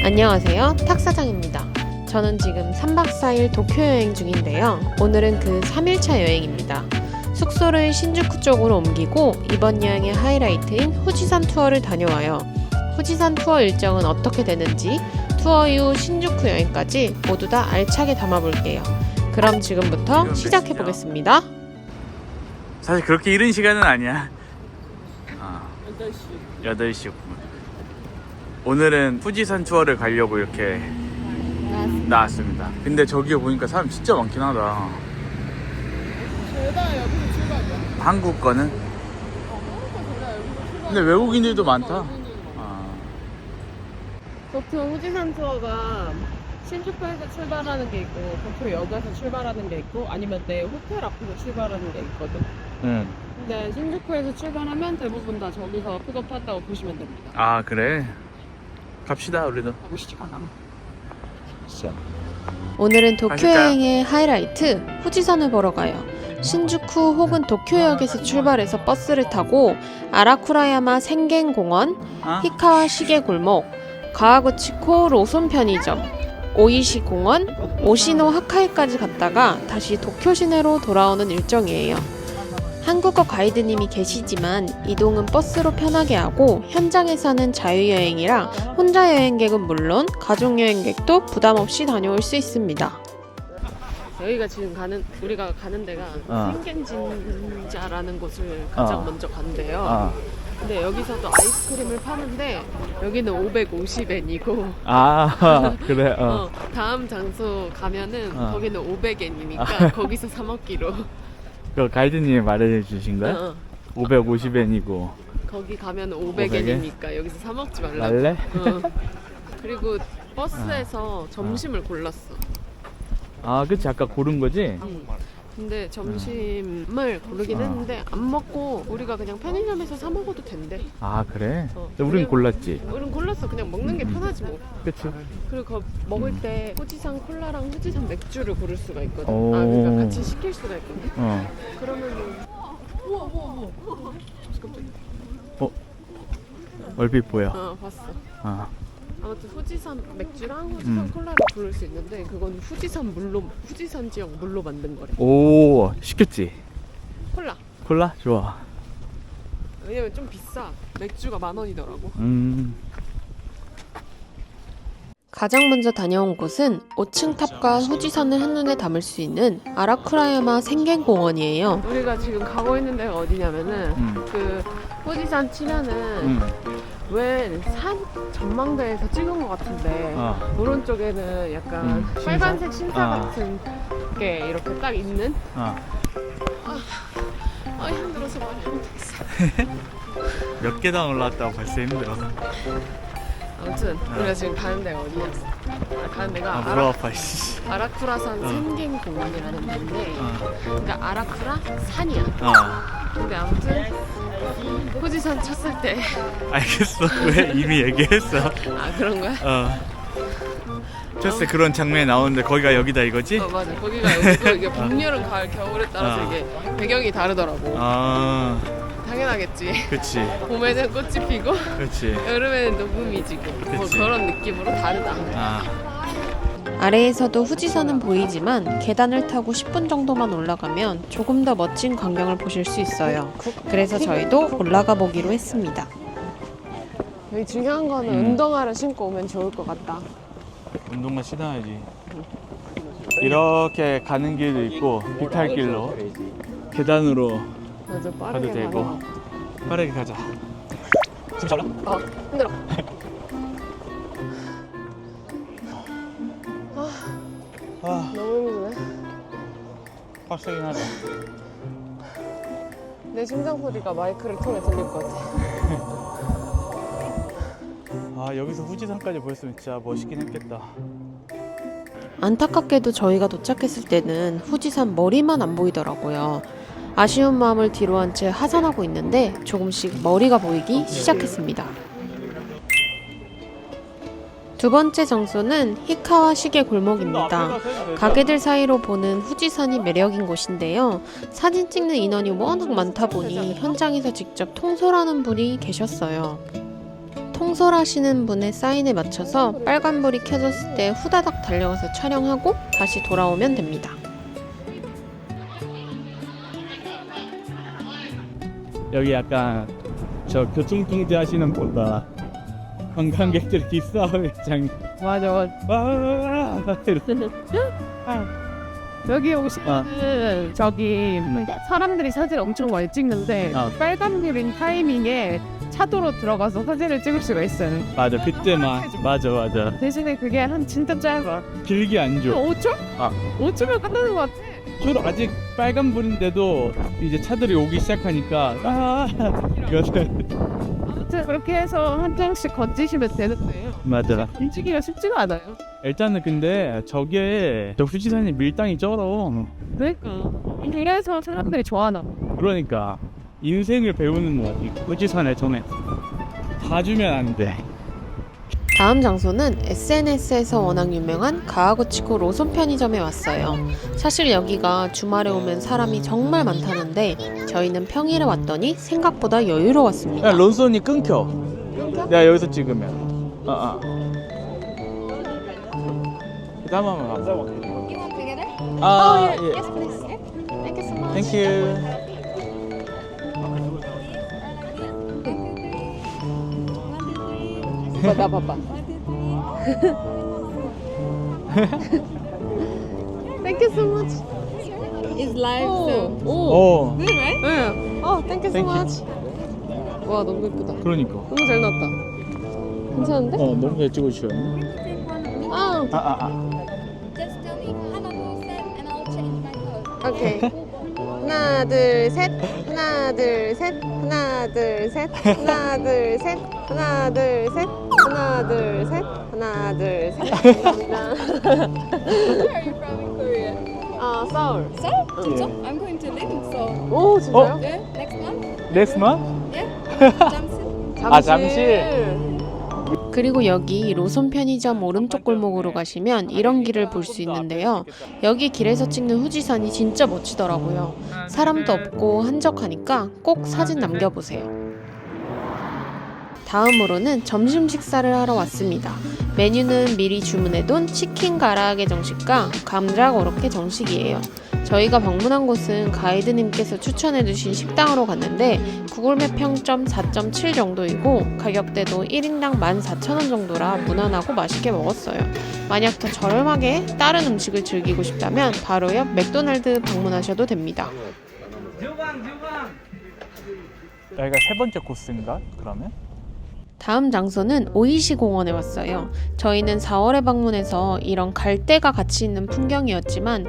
안녕하세요, 탁사장입니다. 저는 지금 3박 4일 도쿄 여행 중인데요. 오늘은 그 3일차 여행입니다. 숙소를 신주쿠 쪽으로 옮기고 이번 여행의 하이라이트인 후지산 투어를 다녀와요. 후지산 투어 일정은 어떻게 되는지 투어 이후 신주쿠 여행까지 모두 다 알차게 담아볼게요. 그럼 지금부터 시작해 보겠습니다. 사실 그렇게 이른 시간은 아니야. 8시. 8시였구만. 오늘은 후지산 투어를 가려고 이렇게 나왔습니다. 근데 저기 보니까 사람 진짜 많긴 하다. 죄다 여기서 출발이야. 한국 거는? 근데 외국인들도 많다. 도쿄 후지산 투어가 신주쿠에서 출발하는 게 있고 도쿄 역에서 출발하는 게 있고 아니면 내 호텔 앞에서 출발하는 게 있거든. 응. 근데 신주쿠에서 출발하면 대부분 다 저기서 픽업한다고 보시면 됩니다. 아, 그래? 갑시다, 우리도. 가보시죠. 오늘은 도쿄 가실까요? 여행의 하이라이트 후지산을 보러 가요. 신주쿠 혹은 도쿄역에서 출발해서 버스를 타고 아라쿠라야마 생겐공원, 히카와 시계골목, 가와구치코 로손 편의점, 오이시 공원, 오시노 하카이까지 갔다가 다시 도쿄 시내로 돌아오는 일정이에요. 한국어 가이드님이 계시지만 이동은 버스로 편하게 하고 현장에서는 자유여행이라 혼자 여행객은 물론 가족여행객도 부담없이 다녀올 수 있습니다. 여기가 지금 우리가 가는 데가 생겐진자라는 곳을 가장 먼저 간대요. 근데 여기서도 아이스크림을 파는데 여기는 550엔이고 그래? 다음 장소 가면은 거기는 500엔이니까 거기서 사 먹기로. 그 가이드님이 말해주신 거야? 550엔이고 거기 가면 500엔이니까 여기서 사 먹지 말라고. 말래? 그리고 버스에서 점심을 골랐어. 그치, 아까 고른 거지? 근데 점심을 고르긴 했는데 안 먹고 우리가 그냥 편의점에서 사 먹어도 된대. 그래? 우린 골랐지. 우린 골랐어. 그냥 먹는 게 편하지 뭐. 그치? 그리고 먹을 때 후지산 콜라랑 후지산 맥주를 고를 수가 있거든. 오. 그러니까 같이 시킬 수가 있거든. 그러면은 우와 깜짝이야. 얼핏 보여. 봤어. 어. 아무튼 후지산 맥주랑 후지산 콜라를 고를 수 있는데 그건 후지산 지역 물로 만든 거래. 오, 시켰지? 콜라. 콜라? 좋아. 왜냐면 좀 비싸. 맥주가 10,000원이더라고. 가장 먼저 다녀온 곳은 5층 탑과 후지산을 한눈에 담을 수 있는 아라쿠라야마 생겐공원이에요. 우리가 지금 가고 있는 데가 어디냐면은 그 후지산 치면은 왜 산 전망대에서 찍은 것 같은데 오른쪽에는 약간 빨간색 신사 같은 게 이렇게 딱 있는. 힘들어서 말이 안 되겠어. 몇 계단 올라왔다고 벌써 힘들어. 아무튼 우리가 지금 가는 데가 어디야? 가는 데가 무릎 아파. 아라쿠라산 생겐공원이라는 데인데 그러니까 아라쿠라 산이야. 근데 아무튼 후지산 쳤을 때 알겠어. 왜 이미 얘기했어? 그런 거야? 쳤을 때 그런 장면이 나오는데 거기가 여기다 이거지? 맞아. 거기가 여기고 이게 봄, 여름, 가을, 겨울에 따라서 이게 배경이 다르더라고. 당연하겠지. 그치. 봄에는 꽃이 피고 그치. 여름에는 녹음이 지고 뭐 그치. 그런 느낌으로 다르다. 아래에서도 후지산은 보이지만 계단을 타고 10분 정도만 올라가면 조금 더 멋진 광경을 보실 수 있어요. 그래서 저희도 올라가 보기로 했습니다. 여기 중요한 거는 운동화를 신고 오면 좋을 것 같다. 운동화 신어야지. 이렇게 가는 길도 있고 비탈길로 계단으로 맞아, 가도 빠르게 되고. 가는 빠르게 가자. 지금 잘라? 거. 힘들어. 너무 힘드네. 빡세긴 하다. 내 심장 소리가 마이크를 통해 들릴 것 같아. 여기서 후지산까지 보였으면 진짜 멋있긴 했겠다. 안타깝게도 저희가 도착했을 때는 후지산 머리만 안 보이더라고요. 아쉬운 마음을 뒤로한 채 하산하고 있는데 조금씩 머리가 보이기 시작했습니다. 두 번째 장소는 히카와 시계 골목입니다. 가게들 사이로 보는 후지산이 매력인 곳인데요. 사진 찍는 인원이 워낙 많다 보니 현장에서 직접 통솔하는 분이 계셨어요. 통솔하시는 분의 사인에 맞춰서 빨간불이 켜졌을 때 후다닥 달려가서 촬영하고 다시 돌아오면 됩니다. 여기 약간 저 교통통제 하시는 분다 관광객들이 기싸움장 맞아. 와 여기 오시면 저기 사람들이 사진 엄청 많이 찍는데 빨간불인 타이밍에 차도로 들어가서 사진을 찍을 수가 있어요. 맞아 그때만 맞아 대신에 그게 한 진짜 짧아. 길게 안 줘. 5초? 아. 5초면 끝나는 것 같아. 저도 아직 빨간불인데도 이제 차들이 오기 시작하니까 이거는 아무튼 그렇게 해서 한 장씩 건지시면 되는데요. 맞아. 움직이기가 쉽지가 않아요. 일단은 근데 저게 저 후지산이 밀당이 쩔어. 그러니까 그래서 사람들이 좋아하나 봐. 그러니까 인생을 배우는 거지. 후지산에 전에 봐주면 안 돼. 다음 장소는 SNS에서 워낙 유명한 가와구치코 로손 편의점에 왔어요. 사실 여기가 주말에 오면 사람이 정말 많다는데 저희는 평일에 왔더니 생각보다 여유로웠습니다. 야 론선이 끊겨. 내가 여기서 찍으면. 일단 한 번만 가자. You want together? 아 예. Yes, please. Thank you so much. 땡큐. 나 봐봐. Thank you so much. It's live, so. 오. Good, right? 응. Thank you so Thank you. much. 와, 너무 예쁘다. 그러니까. 너무 잘 나왔다. 괜찮은데? 너무 잘 찍어주셨네. 아, Just tell me 하나, 둘, 셋, and I'll change my clothes. 오케이. 하나, 둘, 셋. 하나, 둘, 셋. 하나, 둘, 셋. 하나, 둘, 셋. 하나, 둘, 셋. 하나, 둘, 셋. 하나, 둘, 셋. 감사합니다. Where are you from in Korea? 서울. Seoul? Yeah. So, I'm going to live in Seoul. 오, 진짜요? Yeah, next month? 넥스만? Yeah? 잠시? 아, 잠실. 그리고 여기 로손 편의점 오른쪽 골목으로 가시면 이런 길을 볼 수 있는데요. 여기 길에서 찍는 후지산이 진짜 멋지더라고요. 사람도 없고 한적하니까 꼭 사진 남겨보세요. 다음으로는 점심 식사를 하러 왔습니다. 메뉴는 미리 주문해둔 치킨 가라아게 정식과 감자 고로케 정식이에요. 저희가 방문한 곳은 가이드님께서 추천해주신 식당으로 갔는데 구글맵 평점 4.7 정도이고 가격대도 1인당 14,000원 정도라 무난하고 맛있게 먹었어요. 만약 더 저렴하게 다른 음식을 즐기고 싶다면 바로 옆 맥도날드 방문하셔도 됩니다. 여기가 세 번째 코스인가? 그러면? 다음 장소는 오이시 공원에 왔어요. 저희는 4월에 방문해서 이런 갈대가 같이 있는 풍경이었지만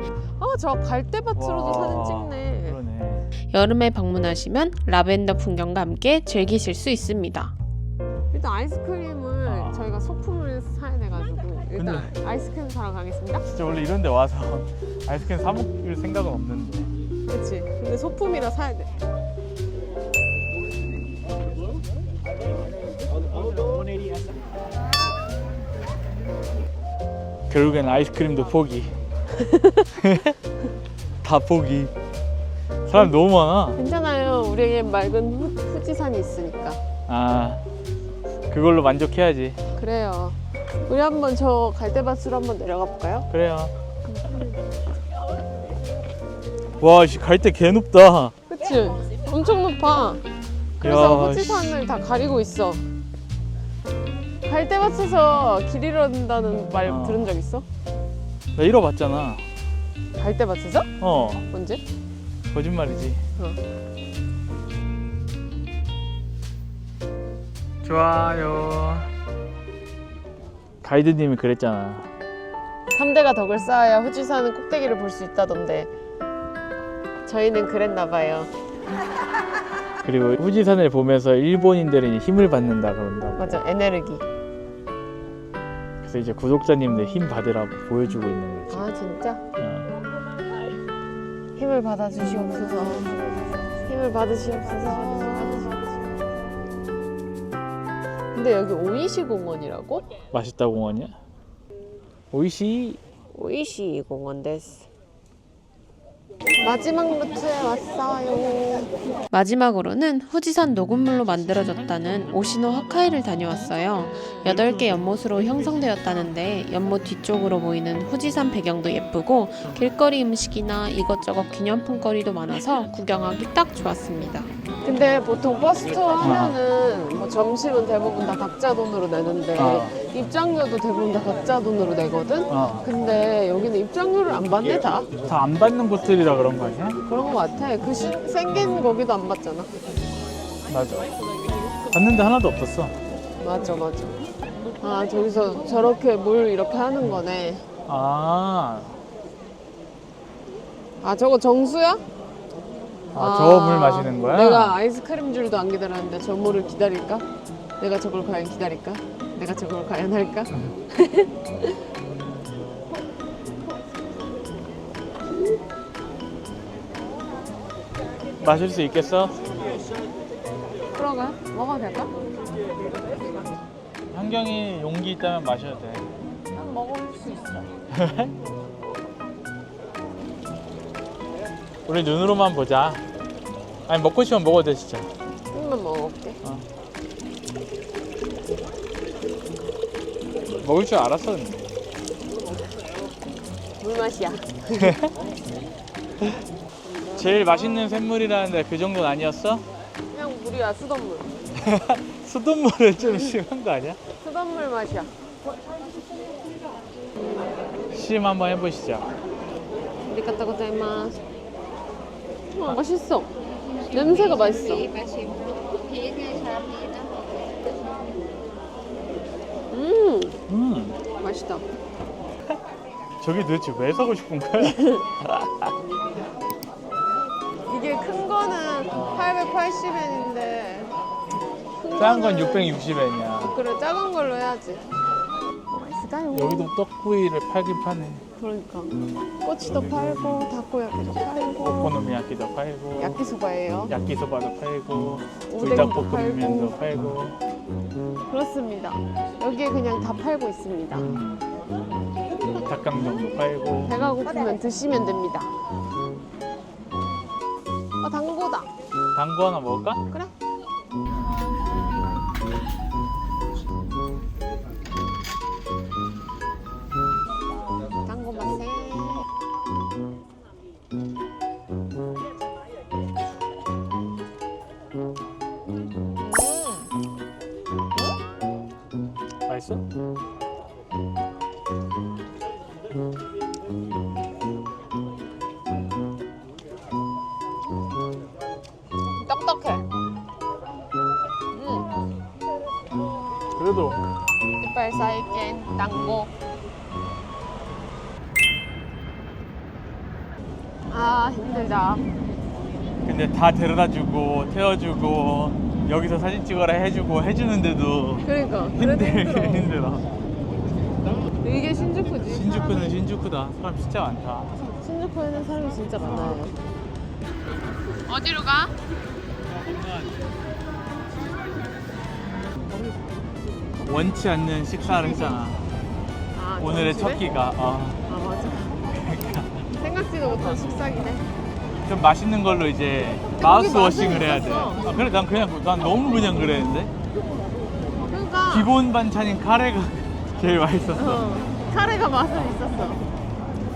저 갈대밭으로도 와, 사진 찍네. 그러네. 여름에 방문하시면 라벤더 풍경과 함께 즐기실 수 있습니다. 일단 아이스크림을 저희가 소품을 사야 돼가지고 일단 아이스크림 사러 가겠습니다. 진짜 원래 이런 데 와서 아이스크림 사 먹을 생각은 없는데. 그렇지. 근데 소품이라 사야 돼. 결국엔 아이스크림도 포기. 다 포기. 사람 너무 많아. 괜찮아요. 우리에겐 맑은 후지산이 있으니까. 아, 그걸로 만족해야지. 그래요. 우리 한번 저 갈대밭으로 한번 내려가 볼까요? 그래요. 와, 씨, 갈대 개 높다. 그치? 엄청 높아. 그래서 야, 후지산을 다 가리고 있어. 갈대밭에서 길 잃어간다는 말 들은 적 있어? 나 잃어봤잖아. 갈대밭에서? 언제? 거짓말이지. 어. 좋아요. 가이드님이 그랬잖아. 3대가 덕을 쌓아야 후지산은 꼭대기를 볼 수 있다던데 저희는 그랬나 봐요. 그리고 후지산을 보면서 일본인들은 힘을 받는다 그런다고. 맞아, 에네르기. 그래서 이제 구독자님들 힘 받으라고 보여주고 있는 거지. 아 진짜? 어. 힘을 받아주시옵소서. 힘을 받으시옵소서. 근데 여기 오이시 공원이라고? 맛있다 공원이야? 오이시. 오이시 공원 데스. 마지막 루트에 왔어요. 마지막으로는 후지산 녹음물로 만들어졌다는 오시노 하카이를 다녀왔어요. 8개 연못으로 형성되었다는데 연못 뒤쪽으로 보이는 후지산 배경도 예쁘고 길거리 음식이나 이것저것 기념품거리도 많아서 구경하기 딱 좋았습니다. 근데 보통 버스 투어 하면은 뭐 점심은 대부분 다 각자 돈으로 내는데 입장료도 대부분 다 각자 돈으로 내거든? 근데 여기는 입장료를 안 받네 다? 다 안 받는 곳들이라 그런 거 아니야? 그런 거 같아. 그 생긴 거기도 안 받잖아. 맞아. 받는데 하나도 없었어. 맞아. 아 저기서 저렇게 물 이렇게 하는 거네. 아 저거 정수야? 저 물 마시는 거야? 내가 아이스크림 줄도 안 기다렸는데 저 물을 기다릴까? 내가 저걸 과연 기다릴까? 내가 저걸 과연 할까? 마실 수 있겠어? 그러가? 먹어도 될까? 한경이 용기 있다면 마셔도 돼. 난 먹을 수 있어. 우리 눈으로만 보자. 아니 먹고 싶으면 먹어도 돼 진짜. 조금만 먹어볼게. 먹을 줄 알았어 근데. 물 맛이야. 제일 맛있는 샘물이라는데 그 정도는 아니었어? 그냥 물이야, 수돗물. 수돗물은 좀 심한 거 아니야? 수돗물 맛이야. 심 한번 해보시죠. 아리가또 고자이마스. 맛있어. 냄새가 맛있어. 맛있다. 저기 도대체 왜 사고 싶은 거야? 이게 큰 거는 880엔인데 작은 건 660엔이야. 그래, 작은 걸로 해야지. 맛있을까요? 여기도 떡구이를 팔긴 파네. 그러니까 꼬치도 팔고 다코야끼도 팔고 오코노미야끼도 팔고 야끼소바예요. 야끼소바도 팔고 오뎅도 불닭볶음면도 팔고. 그렇습니다. 여기에 그냥 다 팔고 있습니다. 닭강정도 팔고. 배가 고프면 드시면 됩니다. 당고다. 당구 하나 먹을까? 그래. 당고 맛에. 맛있어? 떡떡해. 그래도 이빨 사이게 당고. 힘들다. 근데 다 데려다주고 태워주고 여기서 사진 찍어라 해주고 해주는데도 그러니까 그래도 힘들어. 힘들어. 이게 신주쿠지. 신주쿠는 신주쿠다. 사람 진짜 많다. 신주쿠에는 사람이 진짜 많아요. 어디로 가? 원치 않는 식사를 했잖아. 오늘의 첫 점심에? 끼가. 맞아. 생각지도 못한 식사긴 해. 좀 맛있는 걸로 이제 마우스 맛은 워싱을 해야 돼. 있었어. 그래 난 너무 그냥 그랬는데. 그러니까 기본 반찬인 카레가 제일 맛있었어. 카레가 맛은 있었어.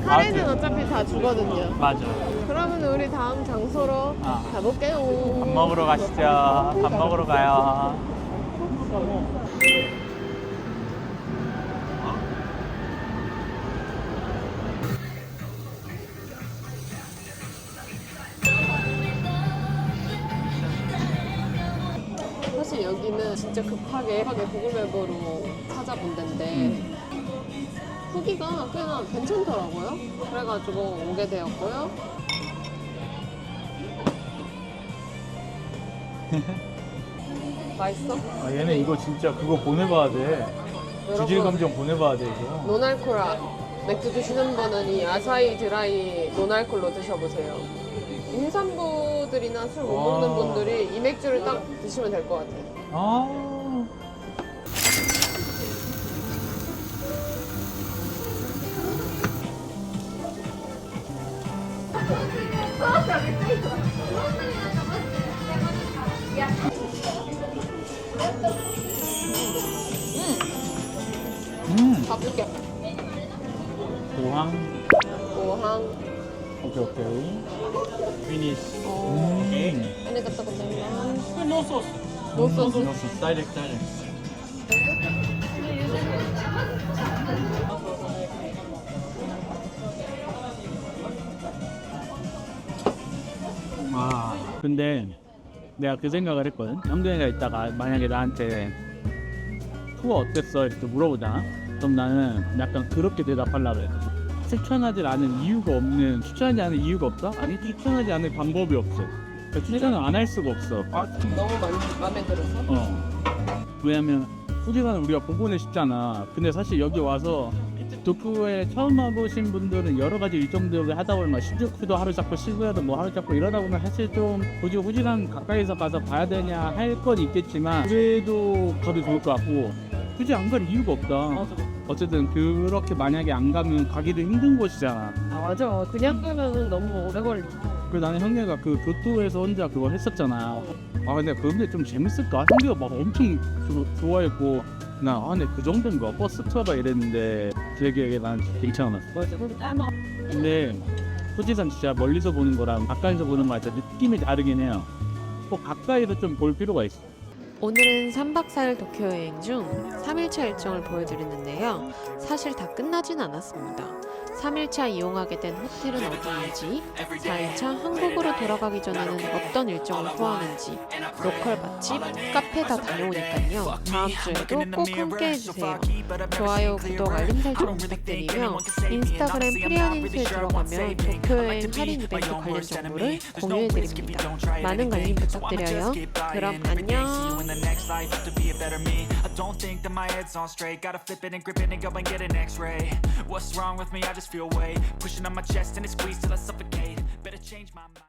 카레는 맞아. 어차피 다 주거든요. 맞아. 그러면 우리 다음 장소로 가볼게요. 밥 먹으러 가시죠. 밥 먹으러 가요. 사실 여기는 진짜 급하게 구글맵으로 찾아본 데인데 후기가 꽤나 괜찮더라고요. 그래가지고 오게 되었고요. 맛있어? 얘네 이거 진짜 그거 보내봐야 돼. 주질 감정 보내봐야 돼 이거. 노알콜 맥주 드시는 분은 이 아사히 드라이 노알콜로 드셔보세요. 임산부들이나 술 못 먹는 분들이 이 맥주를 딱 드시면 될 것 같아요. 가볼게. 고항. 고항. 오케이. 피니시. 안에 갖다 건너면. 노 소스. 노 소스. 노 소스. 다이렉트. 근데 내가 그 생각을 했거든. 영동이가 있다가 만약에 나한테 투어 어땠어? 이렇게 물어보잖아. 그럼 나는 약간 그렇게 대답하려고 해. 추천하지 않은 이유가 없는, 추천하지 않은 이유가 없다? 아니, 추천하지 않을 방법이 없어. 그러니까 추천을 안 할 수가 없어. 너무 마음에 들어서? 왜냐면 후지산은 우리가 보고는 싶잖아. 근데 사실 여기 와서 도쿄에 처음 와보신 분들은 여러 가지 일정들을 하다 보면 신주쿠도 하루 잡고 시부야도 뭐 하루 잡고 이러다 보면 사실 좀 굳이 후지산 가까이서 가서 봐야 되냐 할 건 있겠지만 그래도 가도 좋을 것 같고 굳이 안 갈 이유가 없다. 어쨌든 그렇게 만약에 안 가면 가기도 힘든 곳이잖아. 맞아. 그냥 가면은 너무 오래 걸려. 그래서 나는 형네가 그 교토에서 혼자 그걸 했었잖아. 근데 그런데 좀 재밌을까? 형네가 막 엄청 좋아했고 근데 그 정도인가? 버스 투어가 이랬는데 되게 난 괜찮았어. 근데 후지산 진짜 멀리서 보는 거랑 가까이서 보는 거랑 진짜 느낌이 다르긴 해요. 꼭 가까이서 좀 볼 필요가 있어. 오늘은 3박 4일 도쿄 여행 중 3일차 일정을 보여드렸는데요. 사실 다 끝나진 않았습니다. 3일차 이용하게 된 호텔은 어디인지, 4일차 한국으로 돌아가기 전에는 어떤 일정을 소화하는지, 로컬 맛집, 카페 다 다녀오니까요. 다음 주에도 꼭 함께 해주세요. 좋아요, 구독, 알림 설정 부탁드리며 인스타그램 프리한인수에 들어가면 도쿄 여행 할인 이벤트 관련 정보를 공유해드립니다. 많은 관심 부탁드려요. 그럼 안녕. in the next life to be a better me. I don't think that my head's on straight. Gotta flip it and grip it and go and get an x-ray. What's wrong with me? I just feel weight pushing on my chest and it squeezes till I suffocate. Better change my mind.